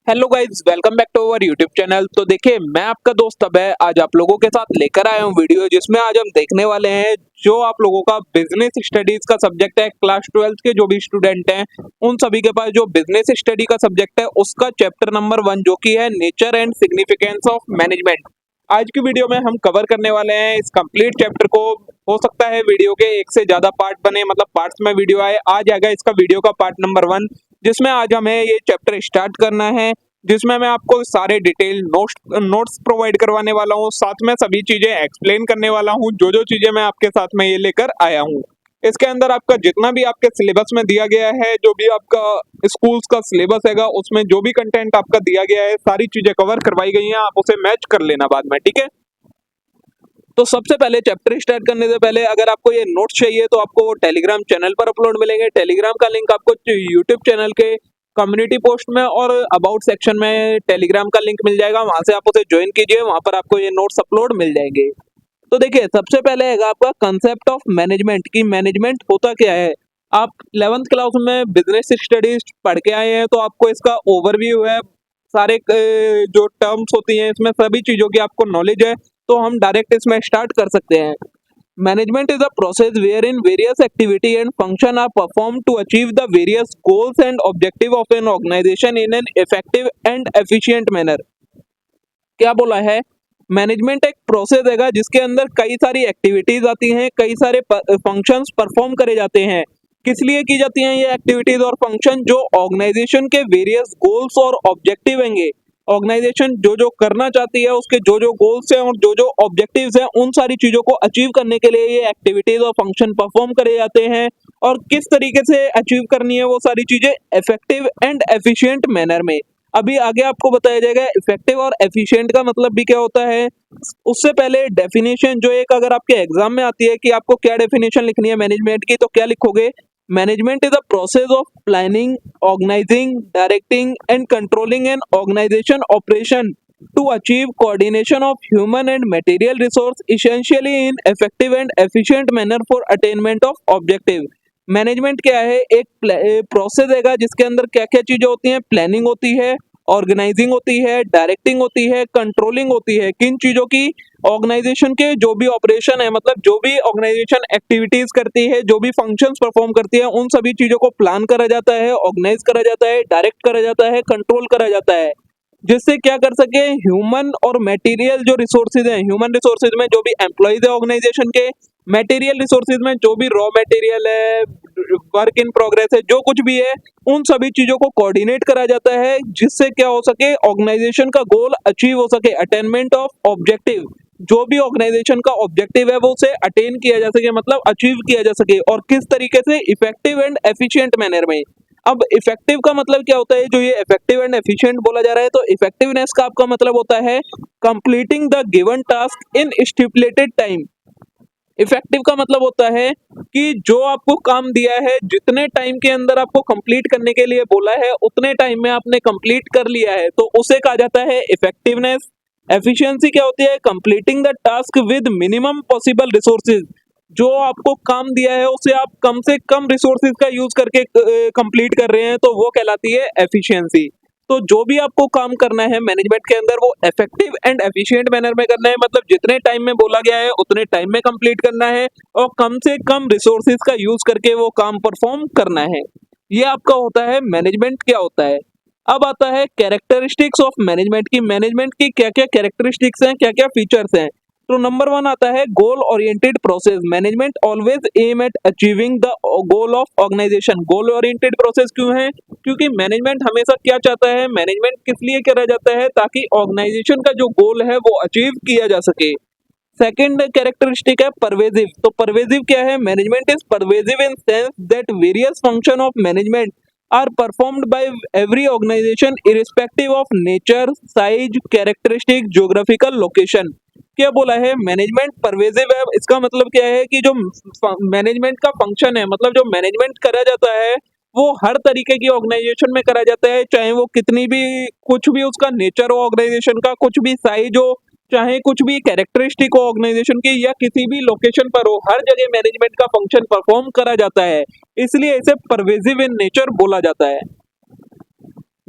Hello guys, welcome back to our YouTube channel. तो देखिए, मैं आपका दोस्त अभय आज आप लोगों के साथ लेकर आया हूँ वीडियो, जिसमें आज हम देखने वाले हैं जो आप लोगों का बिजनेस स्टडीज का सब्जेक्ट है। क्लास 12 के जो भी स्टूडेंट हैं उन सभी के पास जो बिजनेस स्टडी का सब्जेक्ट है उसका चैप्टर नंबर 1 जो कि है nature and significance of management. आज की वीडियो में हम कवर करने वाले हैं इस कंप्लीट चैप्टर को। हो सकता है वीडियो के एक से ज्यादा पार्ट बने, मतलब पार्ट्स में वीडियो आए। आज आएगा इसका वीडियो का पार्ट नंबर 1, जिसमें आज हमें ये चैप्टर स्टार्ट करना है, जिसमें मैं आपको सारे डिटेल नोट्स प्रोवाइड करवाने वाला हूँ, साथ में सभी चीजें एक्सप्लेन करने वाला हूँ, जो जो चीजें मैं आपके साथ में ये लेकर आया हूँ। इसके अंदर आपका जितना भी आपके सिलेबस में दिया गया है, जो भी आपका स्कूल्स का सिलेबस हैगा, उसमें जो भी कंटेंट आपका दिया गया है, सारी चीजें कवर करवाई गई हैं। आप उसे मैच कर लेना बाद में, ठीक है। तो सबसे पहले चैप्टर स्टार्ट करने से पहले अगर आपको ये नोट्स चाहिए तो आपको वो टेलीग्राम चैनल पर अपलोड मिलेंगे। टेलीग्राम का लिंक आपको यूट्यूब चैनल के कम्युनिटी पोस्ट में और अबाउट सेक्शन में टेलीग्राम का लिंक मिल जाएगा, वहां से आप उसे ज्वाइन कीजिए, वहां पर आपको ये नोट्स अपलोड मिल जाएंगे। तो देखिए, सबसे पहले है आपका कंसेप्ट ऑफ मैनेजमेंट की मैनेजमेंट होता क्या है। आप 11th क्लास में बिजनेस स्टडीज पढ़ के आए हैं, तो आपको इसका ओवरव्यू है, सारे जो टर्म्स होती हैं इसमें सभी चीजों की आपको नॉलेज है। तो हम डायरेक्ट इसमें स्टार्ट कर सकते हैं। Management is a process where in various activity and function are perform to achieve the various goals and objective of an organisation in an effective and efficient manner. क्या बोला है, मैनेजमेंट एक process है जिसके अंदर कई सारी एक्टिविटीज आती हैं, कई सारे फंक्शंस परफॉर्म करे जाते हैं। किस लिए की जाती हैं ये एक्टिविटीज और फंक्शन, जो ऑर्गेनाइजेशन के वेरियस गोल्स और ऑब्जेक्टिव होंगे। ऑर्गेनाइजेशन जो जो करना चाहती है उसके जो जो गोल्स हैं और जो जो ऑब्जेक्टिव्स हैं, उन सारी चीजों को अचीव करने के लिए ये एक्टिविटीज और फंक्शन परफॉर्म करे जाते हैं। और किस तरीके से अचीव करनी है वो सारी चीजें इफेक्टिव एंड एफिशिएंट मैनर में। अभी आगे आपको बताया जाएगा इफेक्टिव और एफिशिएंट का मतलब भी क्या होता है। उससे पहले डेफिनेशन जो एक अगर आपके एग्जाम में आती है कि आपको क्या डेफिनेशन लिखनी है मैनेजमेंट की, तो क्या लिखोगे। Management is a process of planning, organising, directing and controlling an organisation operation to achieve coordination of human and material resource essentially in effective and efficient manner for attainment of objective. Management क्या है, एक process है जिसके अंदर क्या क्या चीजें होती हैं। प्लानिंग होती है, ऑर्गेनाइजिंग होती है, डायरेक्टिंग होती है, कंट्रोलिंग होती है। किन चीजों की, ऑर्गेनाइजेशन के जो भी ऑपरेशन है, मतलब जो भी ऑर्गेनाइजेशन एक्टिविटीज करती है, जो भी फंक्शंस परफॉर्म करती है, उन सभी चीजों को प्लान करा जाता है, ऑर्गेनाइज करा जाता है, डायरेक्ट करा जाता है, कंट्रोल करा जाता है, जिससे क्या कर सके, ह्यूमन और मटेरियल जो रिसोर्सेज हैं, ह्यूमन रिसोर्सेज में जो भी एम्प्लॉयज है ऑर्गेनाइजेशन के, मटेरियल रिसोर्सेज में जो भी रॉ मटेरियल है, वर्क इन प्रोग्रेस है, जो कुछ भी है, उन सभी चीजों को कोऑर्डिनेट करा जाता है, जिससे क्या हो सके, ऑर्गेनाइजेशन का गोल अचीव हो सके, अटेनमेंट ऑफ ऑब्जेक्टिव। जो भी ऑर्गेनाइजेशन का ऑब्जेक्टिव है वो उसे अटेन किया जा सके, मतलब अचीव किया जा सके, और किस तरीके से, इफेक्टिव एंड एफिशिएंट मैनर में। अब इफेक्टिव का मतलब क्या होता है, जो ये इफेक्टिव एंड एफिशिएंट बोला जा रहा है, तो इफेक्टिवनेस का आपका मतलब होता है completing the given task in stipulated time. Effective का मतलब होता है कि जो आपको काम दिया है, जितने टाइम के अंदर आपको कंप्लीट करने के लिए बोला है, उतने टाइम में आपने कंप्लीट कर लिया है, तो उसे कहा जाता है इफेक्टिवनेस। एफिशिएंसी क्या होती है, completing the task with minimum possible resources. जो आपको काम दिया है उसे आप कम से कम रिसोर्सेज का यूज करके कंप्लीट कर रहे हैं, तो वो कहलाती है एफिशिएंसी। तो जो भी आपको काम करना है मैनेजमेंट के अंदर, वो इफेक्टिव एंड एफिशिएंट मैनर में करना है, मतलब जितने टाइम में बोला गया है उतने टाइम में कंप्लीट करना है, और कम से कम रिसोर्सेज का यूज करके वो काम परफॉर्म करना है। ये आपका होता है मैनेजमेंट क्या होता है। अब आता है कैरेक्टरिस्टिक्स ऑफ मैनेजमेंट की, मैनेजमेंट की क्या क्या कैरेक्टरिस्टिक्स हैं, क्या क्या फीचर्स हैं। तो नंबर 1 आता है goal oriented process. Management always aim at achieving the goal of organisation. Goal oriented process क्यों है, क्योंकि मैनेजमेंट हमेशा क्या चाहता है, मैनेजमेंट किस लिए करा जाता है, ताकि ऑर्गेनाइजेशन का जो गोल है वो अचीव किया जा सके। सेकंड कैरेक्टरिस्टिक है परवेजिव। तो परवेजिव क्या है, management is pervasive in sense that various function of management are performed by every organisation irrespective of nature, size, characteristic, geographical location. क्या बोला है, मैनेजमेंट परवेजिव है, इसका मतलब क्या है कि जो मैनेजमेंट का फंक्शन है, मतलब जो मैनेजमेंट करा जाता है, वो हर तरीके की ऑर्गेनाइजेशन में करा जाता है, चाहे वो कितनी भी, कुछ भी उसका नेचर हो ऑर्गेनाइजेशन का, कुछ भी साइज हो, चाहे कुछ भी कैरेक्टरिस्टिक हो ऑर्गेनाइजेशन की, या किसी भी लोकेशन पर हो, हर जगह मैनेजमेंट का फंक्शन परफॉर्म करा जाता है, इसलिए इसे परवेजिव इन नेचर बोला जाता है।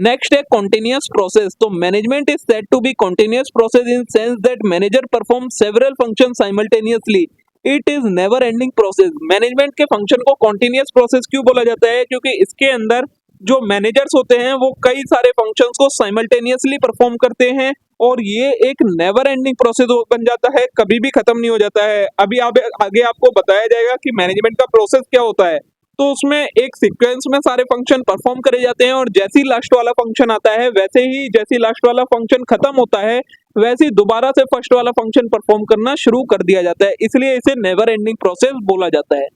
नेक्स्ट है कॉन्टिन्यूअस प्रोसेस। तो management is said to be continuous process in sense that manager perform several function simultaneously, it is never ending process. Management के फंक्शन को कॉन्टिन्यूअस प्रोसेस क्यों बोला जाता है? क्योंकि इसके अंदर जो मैनेजर्स होते हैं वो कई सारे फंक्शंस को साइमल्टेनियसली परफॉर्म करते हैं और ये एक नेवर एंडिंग प्रोसेस बन जाता है, कभी भी खत्म नहीं हो जाता है। अभी आगे आपको बताया जाएगा कि मैनेजमेंट का प्रोसेस क्या होता है। तो उसमें एक सीक्वेंस में सारे फंक्शन परफॉर्म करे जाते हैं और जैसे ही लास्ट वाला फंक्शन आता है वैसे ही जैसे ही लास्ट वाला फंक्शन खत्म होता है वैसे ही दोबारा से फर्स्ट वाला फंक्शन परफॉर्म करना शुरू कर दिया जाता है, इसलिए इसे नेवर एंडिंग प्रोसेस बोला जाता है।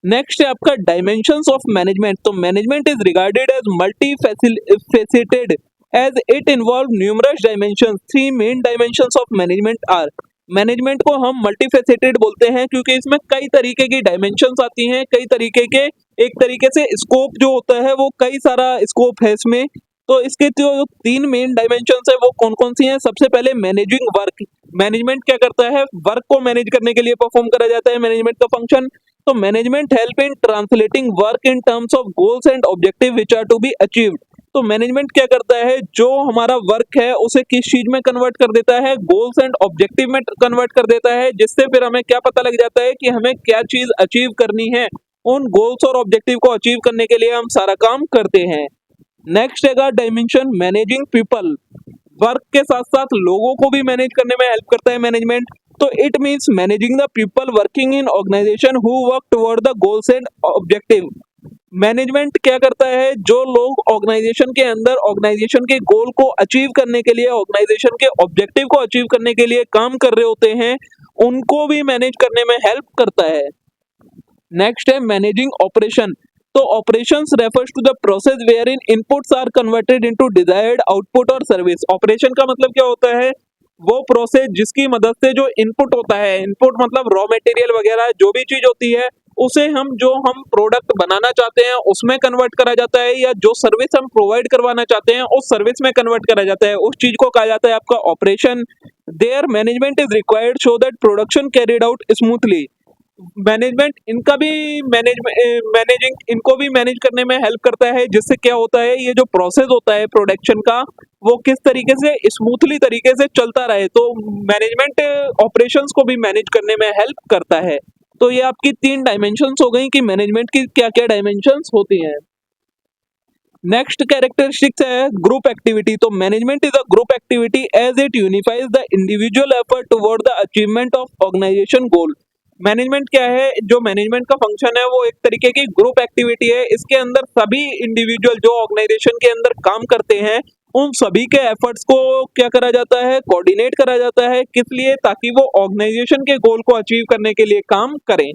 नेक्स्ट है आपका डायमेंशंस ऑफ मैनेजमेंट। तो management is regarded as multi faceted as it involve numerous dimensions. Three main dimensions of management are. Management को हम मल्टीफेसिटेड बोलते हैं क्योंकि इसमें कई तरीके की डायमेंशंस आती हैं, कई तरीके के, एक तरीके से स्कोप जो होता है वो कई सारा स्कोप है इसमें। तो इसके जो तीन मेन डायमेंशंस है वो कौन कौन सी हैं? सबसे पहले मैनेजिंग वर्क। मैनेजमेंट क्या करता है? वर्क को मैनेज करने के लिए परफॉर्म करा जाता है मैनेजमेंट का फंक्शन। तो management help in translating work in terms of goals and objective which are to be achieved. तो मैनेजमेंट क्या करता है? जो हमारा वर्क है उसे किस चीज में कन्वर्ट कर देता है? गोल्स एंड ऑब्जेक्टिव में कन्वर्ट कर देता है, जिससे फिर हमें क्या पता लग जाता है कि हमें क्या चीज अचीव करनी है। उन गोल्स और ऑब्जेक्टिव को अचीव करने के लिए हम सारा काम करते हैं। नेक्स्ट है डायमेंशन मैनेजिंग पीपल। वर्क के साथ साथ लोगों को भी मैनेज करने में हेल्प करता है मैनेजमेंट। तो it means managing the people working in organisation who work toward the goals and objective. Management क्या करता है? जो लोग ऑर्गेनाइजेशन के अंदर ऑर्गेनाइजेशन के गोल को अचीव करने के लिए, ऑर्गेनाइजेशन के ऑब्जेक्टिव को अचीव करने के लिए काम कर रहे होते हैं, उनको भी मैनेज करने में हेल्प करता है। नेक्स्ट है मैनेजिंग ऑपरेशन। तो operations refers to the process where in inputs are converted into desired output और सर्विस। ऑपरेशन का मतलब क्या होता है? वो प्रोसेस जिसकी मदद से जो इनपुट होता है, इनपुट मतलब रॉ मटेरियल वगैरह जो भी चीज होती है, उसे जो हम प्रोडक्ट बनाना चाहते हैं उसमें कन्वर्ट करा जाता है, या जो सर्विस हम प्रोवाइड करवाना चाहते हैं उस सर्विस में कन्वर्ट करा जाता है, उस चीज को कहा जाता है आपका operation. There management is required so that production carried out smoothly. Management इनका भी मैनेजिंग इनको भी मैनेज करने में हेल्प करता है, जिससे क्या होता है, ये जो प्रोसेस होता है प्रोडक्शन का वो किस तरीके से स्मूथली तरीके से चलता रहे। तो मैनेजमेंट ऑपरेशंस को भी मैनेज करने में हेल्प करता है। तो ये आपकी तीन डायमेंशंस हो गई कि मैनेजमेंट की क्या क्या डायमेंशंस होती हैं। नेक्स्ट कैरेक्टरिस्टिक्स है ग्रुप एक्टिविटी। तो management is a group activity as it unifies the individual effort toward the achievement of organisation goal. Management क्या है? जो मैनेजमेंट का फंक्शन है वो एक तरीके की ग्रुप एक्टिविटी है। इसके अंदर सभी इंडिविजुअल जो ऑर्गेनाइजेशन के अंदर काम करते हैं उन सभी के एफर्ट्स को क्या करा जाता है? कोऑर्डिनेट करा जाता है। किस लिए? ताकि वो ऑर्गेनाइजेशन के गोल को अचीव करने के लिए काम करें।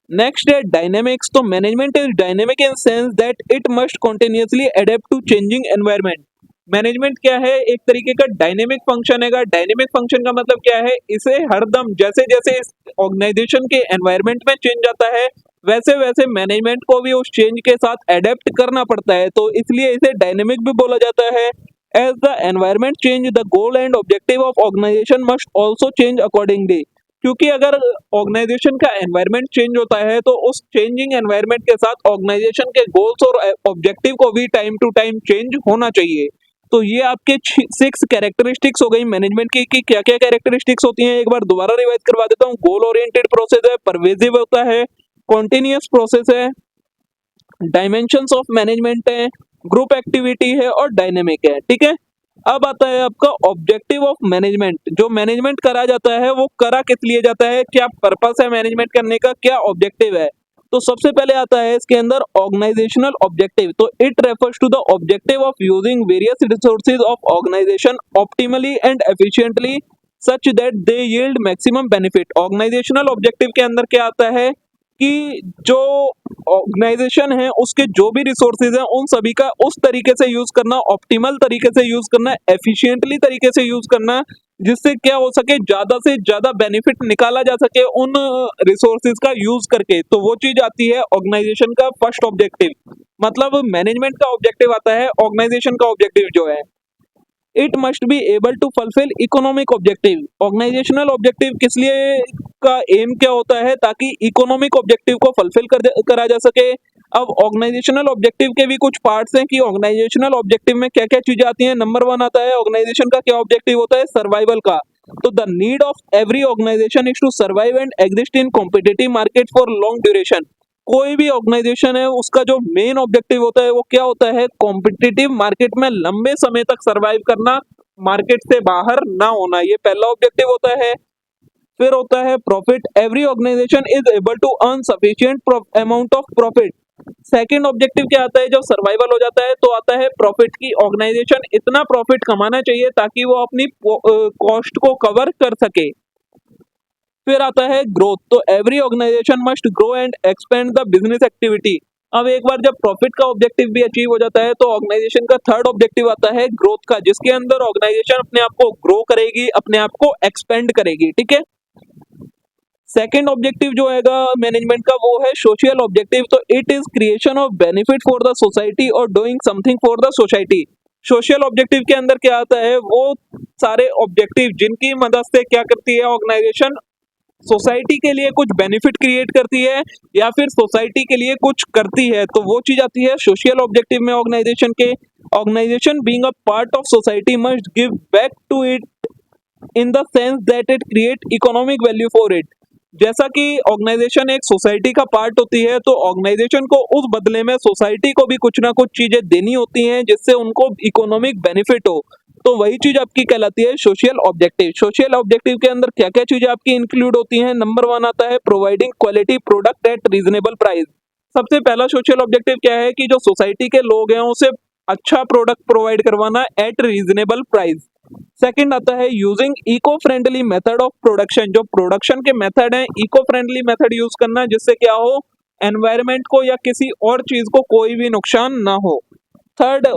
नेक्स्ट है डायनेमिक्स। तो management is dynamic in sense that it must continuously adapt to changing environment. Management क्या है? एक तरीके का डायनेमिक फंक्शन है। डायनेमिक फंक्शन का मतलब क्या है? इसे हरदम जैसे जैसे इस ऑर्गेनाइजेशन के एनवायरनमेंट में चेंज आता है वैसे वैसे मैनेजमेंट को भी उस चेंज के साथ अडेप्ट करना पड़ता है, तो इसलिए इसे डायनेमिक भी बोला जाता है। As the environment change the goal and objective of organisation must also change accordingly. क्योंकि अगर ऑर्गेनाइजेशन का एनवायरनमेंट चेंज होता है तो उस चेंजिंग एनवायरनमेंट के साथ ऑर्गेनाइजेशन के गोल्स और ऑब्जेक्टिव को भी टाइम टू टाइम चेंज होना चाहिए। तो ये आपके 6 कैरेक्टरिस्टिक्स हो गई मैनेजमेंट की कि क्या क्या कैरेक्टरिस्टिक्स होती हैं। एक बार दोबारा रिवाइज करवा देता हूँ। गोल ओरिएंटेड प्रोसेस है, परवेजिव होता है, कॉन्टिन्यूअस प्रोसेस है, डायमेंशंस ऑफ मैनेजमेंट है, ग्रुप एक्टिविटी है और डायनेमिक है। ठीक है, अब आता है आपका ऑब्जेक्टिव ऑफ मैनेजमेंट। जो मैनेजमेंट करा जाता है वो करा किस लिए जाता है, क्या पर्पस है मैनेजमेंट करने का, क्या ऑब्जेक्टिव है। तो सबसे पहले आता है इसके अंदर ऑर्गेनाइजेशनल ऑब्जेक्टिव। तो it refers to the objective of using various resources of organisation optimally and efficiently such that they yield maximum benefit. Organisational objective के अंदर क्या आता है कि जो ऑर्गेनाइजेशन है उसके जो भी रिसोर्सेज हैं उन सभी का उस तरीके से यूज करना, ऑप्टिमल तरीके से यूज करना, एफिशिएंटली तरीके से यूज करना, जिससे क्या हो सके, ज्यादा से ज्यादा बेनिफिट निकाला जा सके उन रिसोर्सेज का यूज करके। तो वो चीज आती है ऑर्गेनाइजेशन का फर्स्ट ऑब्जेक्टिव। मतलब मैनेजमेंट का ऑब्जेक्टिव आता है ऑर्गेनाइजेशन का ऑब्जेक्टिव जो है। It must be able to fulfil economic objective. Organisational objective किस लिए का एम क्या होता है, ताकि इकोनॉमिक ऑब्जेक्टिव को फुलफिल करा जा सके। अब ऑर्गेनाइजेशनल ऑब्जेक्टिव के भी कुछ पार्ट्स हैं कि ऑर्गेनाइजेशनल ऑब्जेक्टिव में क्या क्या चीजें आती हैं। नंबर 1 आता है ऑर्गेनाइजेशन का क्या ऑब्जेक्टिव होता है, सर्वाइवल का। तो the need of every organisation is to survive and exist in competitive market for long duration. कोई भी ऑर्गेनाइजेशन है उसका जो मेन ऑब्जेक्टिव होता है वो क्या होता है, कॉम्पिटिटिव मार्केट में लंबे समय तक सर्वाइव करना, मार्केट से बाहर ना होना, ये पहला ऑब्जेक्टिव होता है। फिर होता है profit, every organisation is able to earn sufficient amount of profit. Second objective क्या आता है, जब सर्वाइवल हो जाता है तो आता है प्रॉफिट की, ऑर्गेनाइजेशन इतना प्रॉफिट कमाना चाहिए ताकि वो अपनी कॉस्ट को कवर कर सके। फिर आता है ग्रोथ, तो every organisation must grow and expand the business activity. अब एक बार जब प्रॉफिट का ऑब्जेक्टिव भी अचीव हो जाता है तो ऑर्गेनाइजेशन का थर्ड ऑब्जेक्टिव आता है ग्रोथ का, जिसके अंदर ऑर्गेनाइजेशन अपने आप को ग्रो करेगी, अपने आप को एक्सपेंड करेगी। ठीक है। सेकेंड ऑब्जेक्टिव जो हैगा मैनेजमेंट का वो है सोशल ऑब्जेक्टिव, तो it is creation of benefit for the society और doing something for the society. Social objective के अंदर क्या आता है, वो सारे ऑब्जेक्टिव जिनकी मदद से क्या करती है ऑर्गेनाइजेशन, सोसाइटी के लिए कुछ बेनिफिट क्रिएट करती है या फिर सोसाइटी के लिए कुछ करती है, तो वो चीज आती है सोशल ऑब्जेक्टिव में ऑर्गेनाइजेशन के। Organisation being a part of society must give back to it in the sense that it create economic value for it. जैसा कि ऑर्गेनाइजेशन एक सोसाइटी का पार्ट होती है तो ऑर्गेनाइजेशन को उस बदले में सोसाइटी को भी कुछ ना कुछ चीजें देनी होती हैं जिससे उनको इकोनॉमिक बेनिफिट हो, तो वही चीज आपकी कहलाती है सोशल ऑब्जेक्टिव। सोशल ऑब्जेक्टिव के अंदर क्या क्या चीजें आपकी इंक्लूड होती हैं, नंबर 1 आता है providing quality product at reasonable price. सबसे पहला सोशल ऑब्जेक्टिव क्या है कि जो सोसाइटी के लोग हैं उसे अच्छा प्रोडक्ट प्रोवाइड करवाना एट रीजनेबल प्राइस। सेकंड आता है using eco friendly method of production, जो प्रोडक्शन के मेथड हैं इको फ्रेंडली मेथड यूज करना जिससे क्या हो, एनवायरनमेंट को या किसी और चीज को कोई भी नुकसान ना हो। थर्ड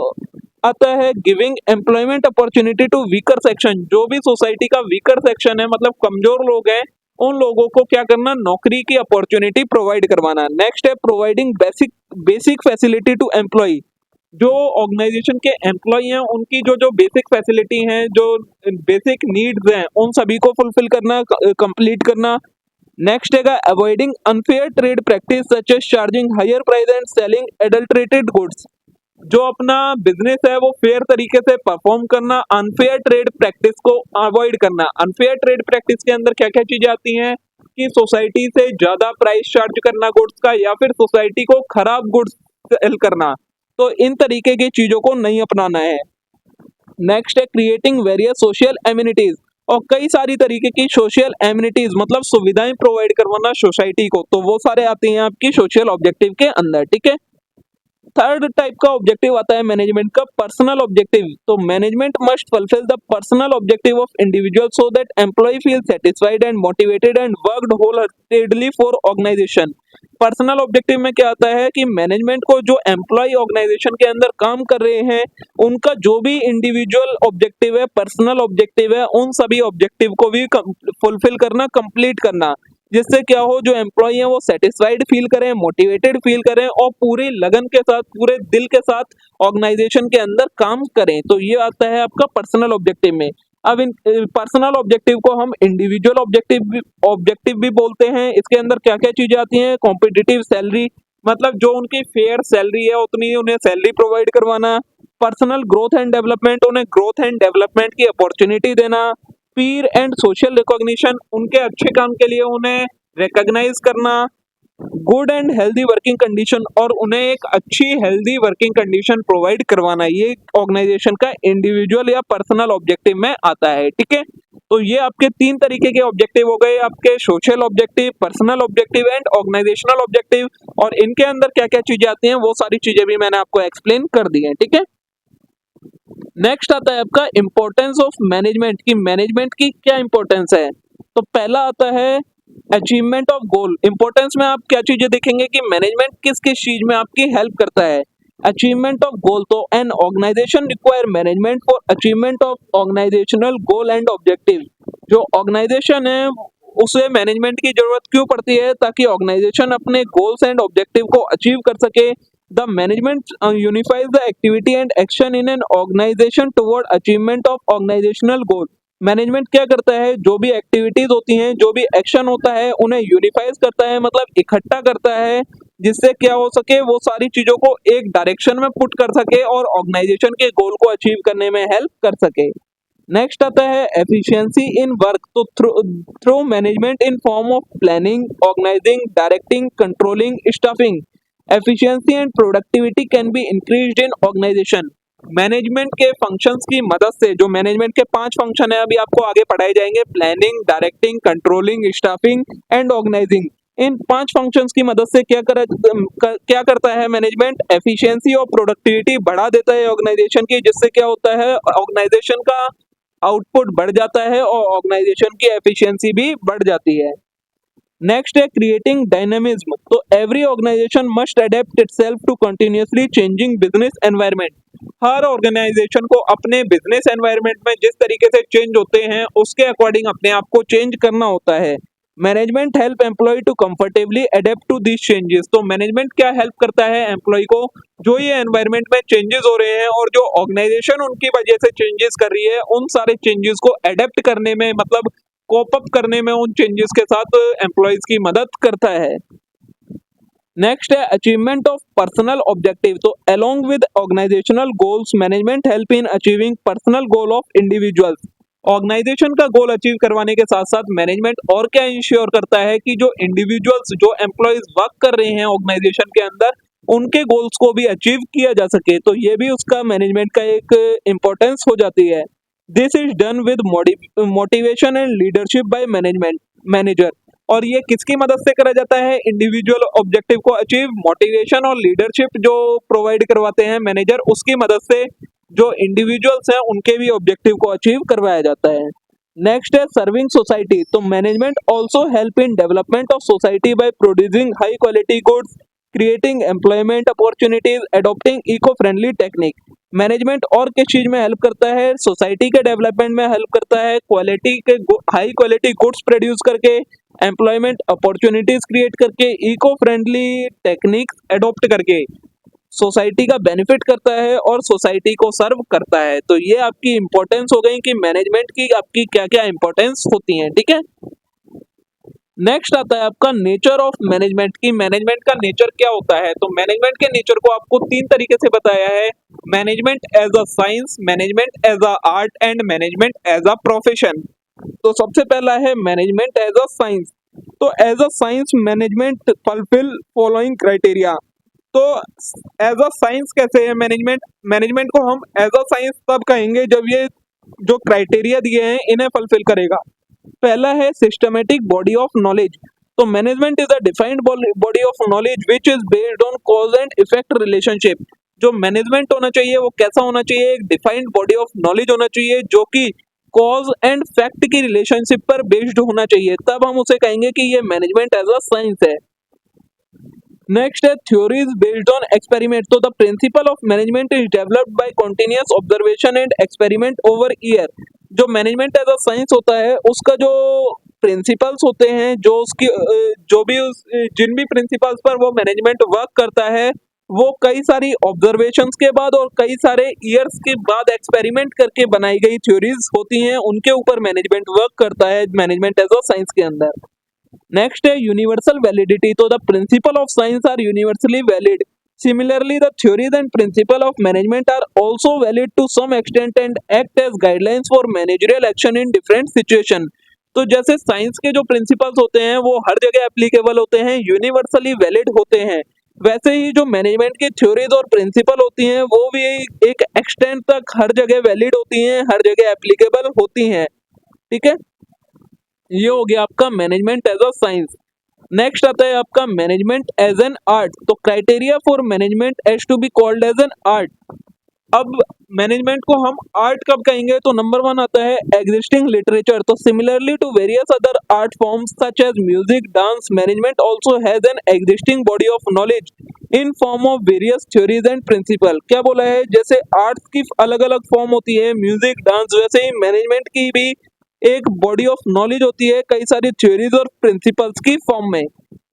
आता है giving employment opportunity to weaker section, जो भी सोसाइटी का वीकर सेक्शन है मतलब कमजोर लोग हैं उन लोगों को क्या करना, नौकरी की अपॉर्चुनिटी प्रोवाइड करवाना। नेक्स्ट है providing basic facility to employ, जो ऑर्गेनाइजेशन के एम्प्लॉय हैं उनकी जो जो बेसिक फैसिलिटी हैं, जो बेसिक नीड्स हैं उन सभी को फुलफिल करना, कंप्लीट करना। नेक्स्ट है avoiding unfair trade practice such as charging higher price and selling adulterated goods, जो अपना बिजनेस है वो फेयर तरीके से परफॉर्म करना, अनफेयर ट्रेड प्रैक्टिस को अवॉइड करना। अनफेयर ट्रेड प्रैक्टिस के अंदर क्या क्या चीजें आती हैं कि सोसाइटी से ज्यादा प्राइस चार्ज करना गुड्स का या फिर सोसाइटी को खराब गुड्स सेल करना, तो इन तरीके की चीजों को नहीं अपनाना है। नेक्स्ट है क्रिएटिंग वेरियस सोशल एमिनिटीज, और कई सारी तरीके की सोशल एमिनिटीज मतलब सुविधाएं प्रोवाइड करवाना सोसाइटी को, तो वो सारे आते हैं आपकी सोशल ऑब्जेक्टिव के अंदर। ठीक है। थर्ड टाइप का ऑब्जेक्टिव आता है मैनेजमेंट का पर्सनल ऑब्जेक्टिव, तो management must fulfil the personal objective of individual so that employ feel satisfied and motivated and worked wholeheartedly for organisation. Personal objective में क्या आता है कि मैनेजमेंट को जो एम्प्लॉय ऑर्गेनाइजेशन के अंदर काम कर रहे हैं उनका जो भी इंडिविजुअल ऑब्जेक्टिव है, पर्सनल ऑब्जेक्टिव है, उन सभी ऑब्जेक्टिव को भी फुलफिल करना, कंप्लीट करना, जिससे क्या हो जो एम्प्लॉय है वो सेटिस्फाइड फील करें, मोटिवेटेड फील करें और पूरी लगन के साथ, पूरे दिल के साथ ऑर्गेनाइजेशन के अंदर काम करें। तो ये आता है आपका पर्सनल ऑब्जेक्टिव में। अब इन पर्सनल ऑब्जेक्टिव को हम इंडिविजुअल ऑब्जेक्टिव भी बोलते हैं। इसके अंदर क्या क्या चीजें आती हैं, कॉम्पिटिटिव सैलरी, मतलब जो उनकी फेयर सैलरी है उतनी उन्हें सैलरी प्रोवाइड करवाना। पर्सनल ग्रोथ एंड डेवलपमेंट, उन्हें ग्रोथ एंड डेवलपमेंट की अपॉर्चुनिटी देना। पीर एंड सोशल रिकॉग्निशन, उनके अच्छे काम के लिए उन्हें रिकॉग्नाइज करना। Good and healthy working condition, और उन्हें एक अच्छी हेल्दी वर्किंग कंडीशन प्रोवाइड करवाना, ये ऑर्गेनाइजेशन का इंडिविजुअल या पर्सनल ऑब्जेक्टिव में आता है। ठीक है। तो ये आपके 3 तरीके के ऑब्जेक्टिव हो गए, आपके social objective, personal objective and organisational objective, और इनके अंदर क्या क्या चीजें आती हैं वो सारी चीजें भी मैंने आपको एक्सप्लेन कर दी है। ठीक है। नेक्स्ट आता है आपका इंपॉर्टेंस ऑफ मैनेजमेंट, की मैनेजमेंट की क्या इंपॉर्टेंस है। तो पहला आता है अचीवमेंट ऑफ गोल। इंपॉर्टेंस में आप क्या चीजें देखेंगे कि मैनेजमेंट किस किस चीज में आपकी हेल्प करता है। अचीवमेंट ऑफ गोल, तो an organisation require management for achievement of organisational goal and objective. जो ऑर्गेनाइजेशन है उसे मैनेजमेंट की जरूरत क्यों पड़ती है, ताकि ऑर्गेनाइजेशन अपने गोल्स एंड ऑब्जेक्टिव को अचीव कर सके। The management unifies the activity and action in an organization toward achievement of organizational goal। Management क्या करता है, जो भी एक्टिविटीज होती हैं, जो भी एक्शन होता है उन्हें यूनिफाइज करता है, मतलब इकट्ठा करता है जिससे क्या हो सके, वो सारी चीजों को एक डायरेक्शन में पुट कर सके और ऑर्गेनाइजेशन के गोल को अचीव करने में हेल्प कर सके। नेक्स्ट आता है एफिशिएंसी इन वर्क। तो through management in form of planning, organising, directing, controlling, staffing, efficiency and productivity can be increased in organisation. Management के फंक्शंस की मदद से, जो मैनेजमेंट के 5 फंक्शन है अभी आपको आगे पढ़ाए जाएंगे, planning, directing, controlling, staffing and organising. इन 5 फंक्शंस की मदद से क्या करता है मैनेजमेंट, एफिशिएंसी और प्रोडक्टिविटी बढ़ा देता है ऑर्गेनाइजेशन की, जिससे क्या होता है, ऑर्गेनाइजेशन का आउटपुट बढ़ जाता है और ऑर्गेनाइजेशन की एफिशिएंसी भी बढ़ जाती है। नेक्स्ट है क्रिएटिंग डायनामिज्म। तो every organisation must adapt itself to continuously changing business environment. हर ऑर्गेनाइजेशन को अपने बिजनेस एनवायरनमेंट में जिस तरीके से चेंज होते हैं उसके अकॉर्डिंग अपने आप को चेंज करना होता है। Management help employ to comfortably adapt to this changes. तो मैनेजमेंट क्या हेल्प करता है एम्प्लॉय को, जो ये एनवायरनमेंट में चेंजेस हो रहे हैं और जो ऑर्गेनाइजेशन उनकी वजह से चेंजेस कर रही है, उन सारे चेंजेस को अडेप्ट करने में, मतलब कोप अप करने में उन चेंजेस के साथ एम्प्लॉयज की मदद करता है। नेक्स्ट है अचीवमेंट ऑफ पर्सनल ऑब्जेक्टिव। तो along with organisational goals, management help in achieving personal goal of individuals. Organisation का गोल अचीव करवाने के साथ साथ मैनेजमेंट और क्या इंश्योर करता है कि जो इंडिविजुअल्स, जो एम्प्लॉयज वर्क कर रहे हैं ऑर्गेनाइजेशन के अंदर, उनके गोल्स को भी अचीव किया जा सके। तो ये भी उसका मैनेजमेंट का एक इम्पोर्टेंस हो जाती है। This is done with motivation and leadership by manager. और ये किसकी मदद से करा जाता है, इंडिविजुअल ऑब्जेक्टिव को अचीव, मोटिवेशन और लीडरशिप जो प्रोवाइड करवाते हैं मैनेजर, उसकी मदद से जो इंडिविजुअल्स हैं उनके भी ऑब्जेक्टिव को अचीव करवाया जाता है। नेक्स्ट है सर्विंग सोसाइटी। तो management also help in development of society by producing high quality goods, creating employment opportunities, adopting eco friendly technique. Management और किस चीज में हेल्प करता है, सोसाइटी के डेवलपमेंट में हेल्प करता है, क्वालिटी के हाई क्वालिटी गुड्स प्रोड्यूस करके, एम्प्लॉयमेंट अपॉर्चुनिटीज क्रिएट करके, इको फ्रेंडली टेक्निक्स एडॉप्ट करके सोसाइटी का बेनिफिट करता है और सोसाइटी को सर्व करता है। तो ये आपकी इंपॉर्टेंस हो गई कि मैनेजमेंट की आपकी क्या क्या इंपॉर्टेंस होती है, ठीक है। नेक्स्ट आता है आपका नेचर ऑफ मैनेजमेंट की मैनेजमेंट का नेचर क्या होता है। तो मैनेजमेंट के नेचर को आपको 3 तरीके से बताया है, management as a science, management as a art and management as a profession. तो सबसे पहला है मैनेजमेंट एज अ साइंस। तो as a science management fulfil following criteria. तो एज अ साइंस कैसे है मैनेजमेंट को हम एज अ साइंस तब कहेंगे जब ये जो क्राइटेरिया दिए हैं इन्हें फुलफिल करेगा। पहला है सिस्टमेटिक बॉडी ऑफ नॉलेज। तो management is a defined body of knowledge which is based on cause and effect relationship. जो मैनेजमेंट होना चाहिए वो कैसा होना चाहिए, एक डिफाइंड बॉडी ऑफ नॉलेज होना चाहिए जो कि कॉज एंड फैक्ट की रिलेशनशिप पर बेस्ड होना चाहिए, तब हम उसे कहेंगे कि ये मैनेजमेंट एज अ साइंस है। नेक्स्ट है थ्योरीज बेस्ड ऑन एक्सपेरिमेंट। तो the principle of management is developed by continuous observation and experiment over year. जो मैनेजमेंट एज अ साइंस होता है उसका जो प्रिंसिपल्स होते हैं, जो उसकी जिन भी प्रिंसिपल्स पर वो मैनेजमेंट वर्क करता है, वो कई सारी ऑब्जर्वेशंस के बाद और कई सारे ईयर्स के बाद एक्सपेरिमेंट करके बनाई गई थ्योरीज होती हैं, उनके ऊपर मैनेजमेंट वर्क करता है मैनेजमेंट एज अ साइंस के अंदर। नेक्स्ट है यूनिवर्सल वैलिडिटी। तो the principle of science are universally valid. Similarly, the theories and principle of management are also valid to some extent and act as guidelines for managerial action in different situation. तो जैसे science के जो principles होते हैं वो हर जगह applicable होते हैं, यूनिवर्सली वैलिड होते हैं, वैसे ही जो मैनेजमेंट की थ्योरीज और प्रिंसिपल होती हैं वो भी एक एक्सटेंट तक हर जगह वैलिड होती हैं, हर जगह एप्लीकेबल होती हैं, ठीक है। ये हो गया आपका management as a science. Next आता है आपका मैनेजमेंट एज एन आर्ट। तो criteria for management as to be called as an art. अब मैनेजमेंट को हम आर्ट कब कहेंगे, तो नंबर 1 आता है एग्जिस्टिंग लिटरेचर। तो similarly to various other art forms such as music, dance, management also has an existing body of knowledge in form of various theories and principle. क्या बोला है, जैसे आर्ट्स की अलग अलग फॉर्म होती है, म्यूजिक, डांस, वैसे ही मैनेजमेंट की भी एक बॉडी ऑफ नॉलेज होती है कई सारी थ्योरीज और प्रिंसिपल्स की फॉर्म में,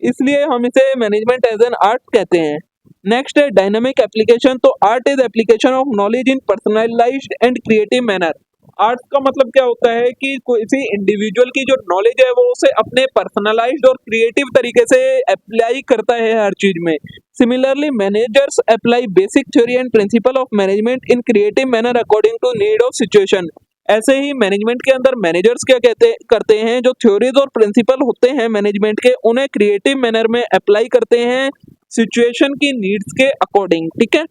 इसलिए हम इसे मैनेजमेंट एज एन आर्ट कहते हैं। नेक्स्ट है डायनामिक एप्लीकेशन। तो art is application of knowledge in personalised and creative manner. Arts का मतलब क्या होता है कि किसी इंडिविजुअल की जो नॉलेज है वो उसे अपने पर्सनलाइज्ड और क्रिएटिव तरीके से अप्लाई करता है हर चीज में। Similarly managers apply basic theory and principle of management in creative manner according to need of situation. ऐसे ही मैनेजमेंट के अंदर मैनेजर्स क्या करते हैं, जो थ्योरीज और प्रिंसिपल होते हैं मैनेजमेंट के, उन्हें क्रिएटिव मैनर में अप्लाई करते हैं सिचुएशन की नीड्स के अकॉर्डिंग। ठीक है,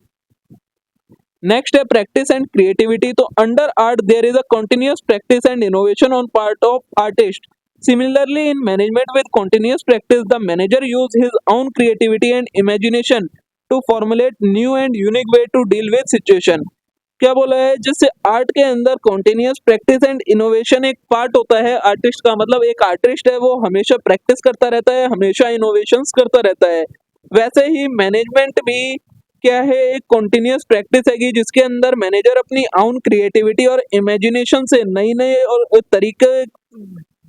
नेक्स्ट है प्रैक्टिस एंड क्रिएटिविटी। तो under art there is a continuous practice and innovation on part of artist. Similarly, in management with continuous practice, the manager use his own creativity and imagination to formulate new and unique way to deal with situation। क्या बोला है, जैसे art के अंदर continuous practice and innovation एक part होता है artist का। मतलब एक आर्टिस्ट है वो हमेशा प्रैक्टिस करता रहता है, हमेशा इनोवेशंस करता रहता है। वैसे ही मैनेजमेंट भी क्या है, एक कॉन्टिन्यूस प्रैक्टिस है जिसके अंदर मैनेजर अपनी ओन क्रिएटिविटी और इमेजिनेशन से नई नए और तरीके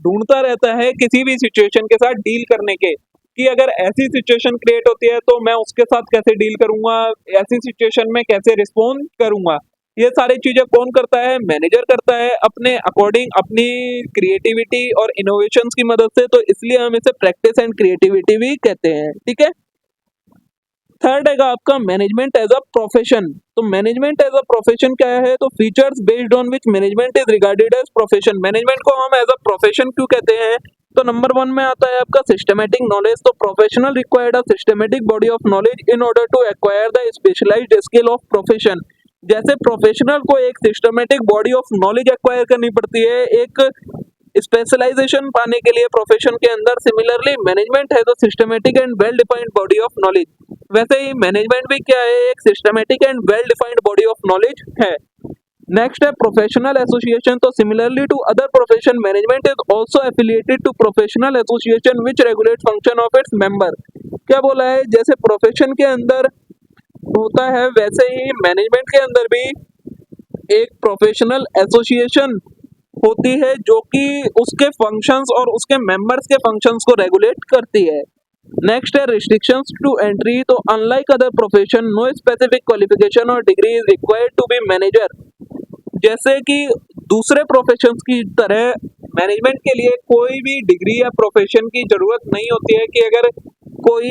ढूंढता रहता है किसी भी सिचुएशन के साथ डील करने के, कि अगर ऐसी सिचुएशन क्रिएट होती है तो मैं उसके साथ कैसे डील करूंगा, ऐसी सिचुएशन में कैसे रिस्पॉन्ड करूंगा। ये सारी चीजें कौन करता है, मैनेजर करता है अपने अकॉर्डिंग, अपनी क्रिएटिविटी और इनोवेशंस की मदद से। तो इसलिए हम इसे प्रैक्टिस एंड क्रिएटिविटी भी कहते हैं। ठीक है, थर्ड है आपका मैनेजमेंट एज अ प्रोफेशन। तो मैनेजमेंट एज अ प्रोफेशन क्या है, तो features based on which management is regarded as profession. Management को हम एज अ प्रोफेशन क्यों कहते हैं, तो नंबर 1 में आता है आपका सिस्टमैटिक नॉलेज। तो professional required a systematic body of knowledge in order to acquire the specialised skill of profession. जैसे प्रोफेशनल को एक systematic body of knowledge acquire करनी पड़ती है एक स्पेशलाइजेशन पाने के लिए प्रोफेशन के अंदर। सिमिलरली मैनेजमेंट है तो systematic and well defined body of knowledge. वैसे ही मैनेजमेंट भी क्या है, एक systematic and well defined body of knowledge है। नेक्स्ट है प्रोफेशनल एसोसिएशन। तो similarly to other profession management is also affiliated to professional association which regulate function of its member. क्या बोला है, जैसे प्रोफेशन के अंदर होता है वैसे ही मैनेजमेंट के अंदर भी एक प्रोफेशनल एसोसिएशन होती है जो कि उसके फंक्शंस और उसके मेंबर्स के फंक्शंस को रेगुलेट करती है। नेक्स्ट है रिस्ट्रिक्शंस टू एंट्री। तो unlike other profession no specific qualification और degree is required to be manager. जैसे कि दूसरे प्रोफेशंस की तरह मैनेजमेंट के लिए कोई भी डिग्री या प्रोफेशन की जरूरत नहीं होती है कि अगर कोई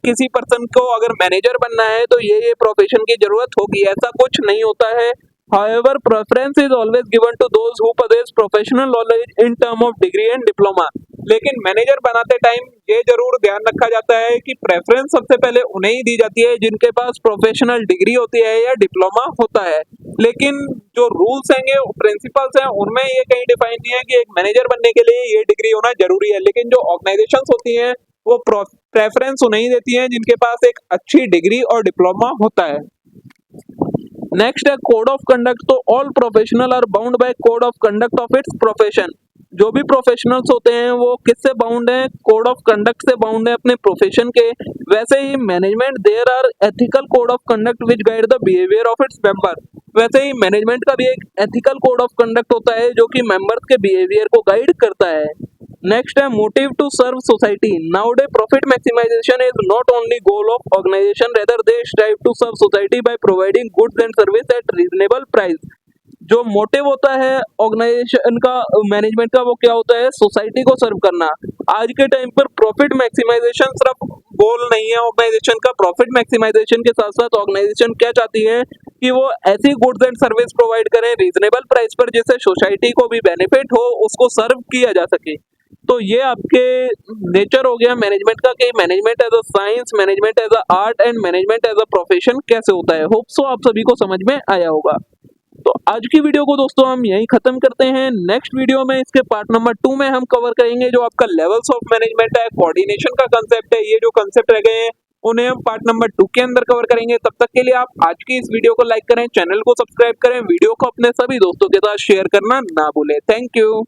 किसी पर्सन को अगर मैनेजर बनना है तो ये प्रोफेशन की जरूरत होगी, ऐसा कुछ नहीं होता है। However, preference is always given to those who possess professional knowledge in term of degree and diploma। लेकिन मैनेजर बनाते टाइम ये जरूर ध्यान रखा जाता है कि प्रेफरेंस सबसे पहले उन्हें ही दी जाती है जिनके पास प्रोफेशनल डिग्री होती है या डिप्लोमा होता है। लेकिन जो रूल्स हैं, प्रिंसिपल्स हैं, उनमें ये कहीं डिफाइन नहीं है कि एक मैनेजर बनने के लिए ये डिग्री होना जरूरी है। लेकिन जो ऑर्गेनाइजेशंस होती हैं वो प्रेफरेंस उन्हें देती हैं जिनके पास एक अच्छी डिग्री और डिप्लोमा होता है। नेक्स्ट है कोड ऑफ कंडक्ट। तो all professional are bound by code of conduct of its profession. जो भी प्रोफेशनल्स होते हैं वो किससे बाउंड है, कोड ऑफ कंडक्ट से बाउंड है अपने प्रोफेशन के। वैसे ही management there are ethical code of conduct which guide the behaviour of its member. वैसे ही मैनेजमेंट का भी एक एथिकल कोड ऑफ कंडक्ट होता है जो कि मेंबर्स के बिहेवियर को गाइड करता है। नेक्स्ट है motive to serve society. Nowadays profit maximisation is not only goal of organisation, rather they strive to serve society by providing goods and service at reasonable price. जो motive होता है organisation का, management का, वो क्या होता है, सोसाइटी को सर्व करना। आज के टाइम पर प्रॉफिट मैक्सिमाइजेशन सिर्फ गोल नहीं है ऑर्गेनाइजेशन का। प्रॉफिट मैक्सिमाइजेशन के साथ साथ ऑर्गेनाइजेशन क्या चाहती है कि वो ऐसी गुड्स एंड सर्विस प्रोवाइड करें रीजनेबल प्राइस पर जिससे सोसाइटी को भी बेनिफिट हो, उसको सर्व किया जा सके। तो ये आपके नेचर हो गया मैनेजमेंट का कि management as a science, management as a art and management as a profession कैसे होता है। होप सो आप सभी को समझ में आया होगा। तो आज की वीडियो को दोस्तों हम यहीं खत्म करते हैं। नेक्स्ट वीडियो में इसके पार्ट नंबर 2 में हम कवर करेंगे जो आपका लेवल्स ऑफ मैनेजमेंट है, कोऑर्डिनेशन का कंसेप्ट है। ये जो कंसेप्ट रह गए हैं उन्हें हम पार्ट नंबर 2 के अंदर कवर करेंगे। तब तक के लिए आप आज की इस वीडियो को लाइक करें, चैनल को सब्सक्राइब करें, वीडियो को अपने सभी दोस्तों के साथ शेयर करना ना भूलें। Thank you.